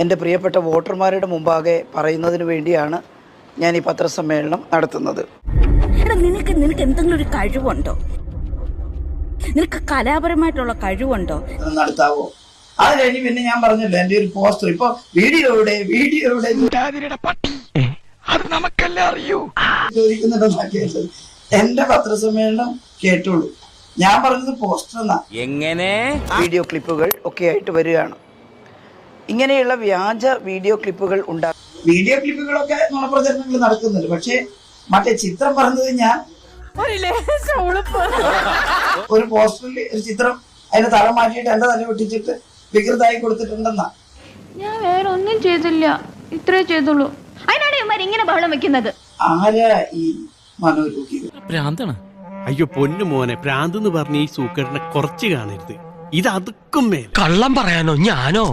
എൻ്റെ പ്രിയപ്പെട്ട വോട്ടർമാരുടെ മുമ്പാകെ പറയുന്നതിന് വേണ്ടിയാണ് ഞാൻ ഈ പത്രസമ്മേളനം നടത്തുന്നത്. നിനക്ക് എന്തെങ്കിലും ഒരു കഴിവുണ്ടോ? നിനക്ക് കലാപരമായിട്ടുള്ള കഴിവുണ്ടോ? നടത്താവോ? അത് കഴിഞ്ഞ് പിന്നെ ഞാൻ പറഞ്ഞല്ലോ എൻ്റെ ഒരു പോസ്റ്റർ ഇപ്പൊ വീഡിയോയുടെ ചോദിക്കുന്നുണ്ടെന്നാക്കിയത്. എൻ്റെ പത്രസമ്മേളനം കേട്ടോളൂ. ഞാൻ പറഞ്ഞത് പോസ്റ്റർ എന്നാ. എങ്ങനെ വീഡിയോ ക്ലിപ്പുകൾ ഒക്കെ ആയിട്ട് വരികയാണ്. ഇങ്ങനെയുള്ള വ്യാജ വീഡിയോ ക്ലിപ്പുകൾ ഉണ്ടാകും. വീഡിയോ ക്ലിപ്പുകളൊക്കെ നുണപ്രചരണങ്ങൾ നടക്കുന്നുണ്ട്. പക്ഷേ മറ്റേ ചിത്രം പറഞ്ഞത് ഞാൻ ഒരു പോസ്റ്ററിൽ ഒരു ചിത്രം അതിന്റെ തല മാറ്റിയിട്ട് എന്റെ തല ഒട്ടിച്ചിട്ട് വികൃതായി കൊടുത്തിട്ടുണ്ടെന്നാ. ഞാൻ വേറെ ഒന്നും ചെയ്തില്ല, ഇത്രേ ചെയ്തുള്ളൂ. അതിനാണ് ഇവന്മാർ ഇങ്ങനെ ബഹളം വെക്കുന്നത്. ആരാ ഈ മനോരോഗി? ഭ്രാന്താണ്. അയ്യോ പൊന്നു മോനെ, ഭ്രാന്ത് എന്ന് പറഞ്ഞ ഈ സൂക്കറിനെ കുറച്ച് കാണരുത്. ഇത് അതുക്കും മേൽ കള്ളം പറയാനോ ഞാനോ?